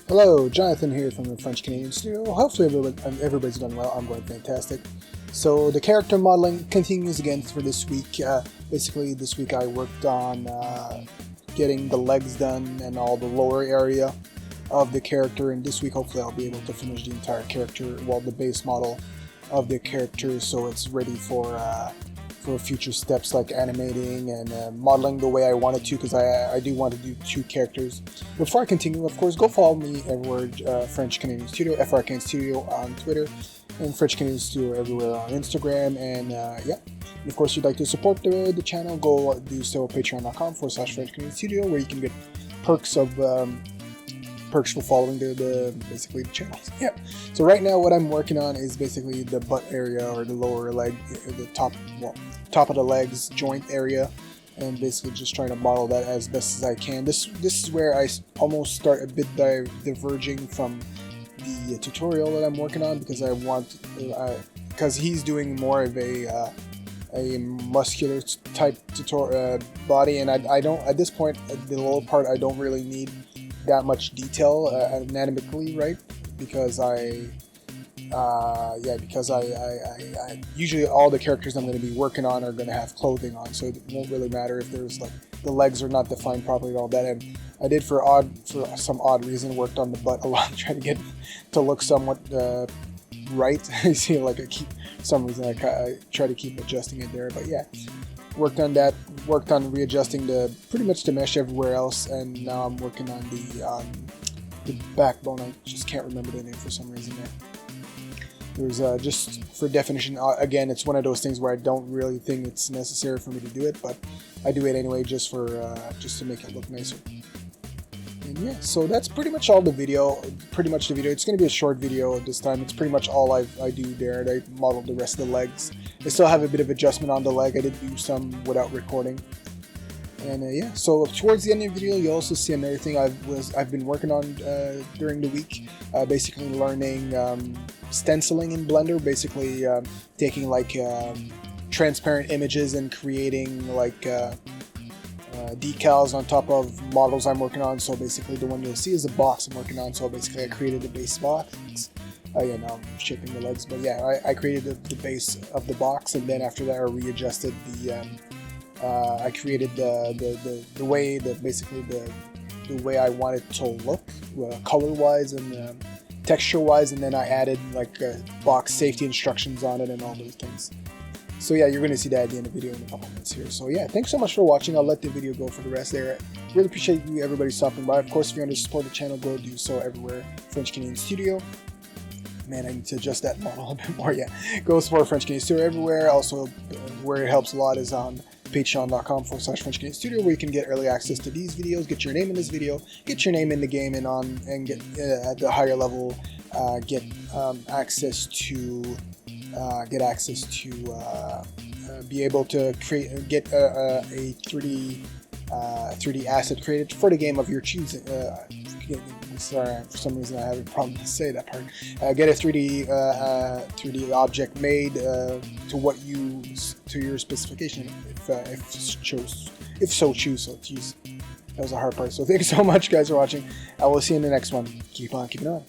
Hello, Jonathan here from the French Canadian studio. Hopefully everybody's done well. I'm going fantastic. So the character modeling continues again for this week. Basically, this week I worked on getting the legs done and all the lower area of the character, and this week hopefully I'll be able to finish the entire character, well, the base model of the character, so it's ready for future steps like animating and modeling the way I wanted to, because I do want to do two characters. Before I continue, of course, go follow me everywhere, French Canadian Studio, FRCan Studio on Twitter, and French Canadian Studio everywhere on Instagram, and yeah. And of course, if you'd like to support the channel, go do so at patreon.com/French Canadian Studio, where you can get perks of perks for following basically the channels. Yeah. So right now what I'm working on is basically the butt area, or the lower leg, the top of the legs joint area, and basically just trying to model that as best as I can. This is where I almost start a bit diverging from the tutorial that I'm working on, because I want because he's doing more of a muscular type body, and I don't, at this point, the lower part, I don't really need that much detail anatomically, right? Because I usually all the characters I'm going to be working on are going to have clothing on, so it won't really matter if there's like the legs are not defined properly and all that. And I did for some odd reason worked on the butt a lot, trying to get to look somewhat right. You see, like for some reason I try to keep adjusting it there, but yeah. Worked on that, worked on readjusting pretty much the mesh everywhere else, and now I'm working on the backbone. I just can't remember the name for some reason there. There's just for definition, again, it's one of those things where I don't really think it's necessary for me to do it, but I do it anyway just to make it look nicer. And yeah, so that's pretty much all the video. It's going to be a short video this time. It's pretty much all I do there. And I modeled the rest of the legs. I still have a bit of adjustment on the leg. I did do some without recording. And yeah, so towards the end of the video, you'll also see another thing I've been working on during the week. Basically learning stenciling in Blender. Basically taking like transparent images and creating like decals on top of models I'm working on. So basically the one you'll see is a box I'm working on. So basically I created a base box. Yeah, now I'm shaping the legs, but yeah, I created the base of the box, and then after that I readjusted I created the way that basically the way I want it to look, color wise and texture wise, and then I added like box safety instructions on it and all those things. So yeah, you're going to see that at the end of the video in a couple minutes here. So yeah, thanks so much for watching. I'll let the video go for the rest there. Really appreciate you, everybody, stopping by. Of course, if you want to support the channel, go do so everywhere. French Canadian Studio. Man, I need to adjust that model a bit more. Yeah, go support French Canadian Studio everywhere. Also, where it helps a lot is on patreon.com/French Canadian Studio, where you can get early access to these videos, get your name in this video, get your name in the game, and get at the higher level, get access to be able to get a 3D asset created for the game of your choosing. Sorry, for some reason I have a problem to say that part. Get a 3D object made to your specification, if so choose. So geez, that was a hard part. So thanks so much, guys, for watching. I will see you in the next one. Keep on keeping on.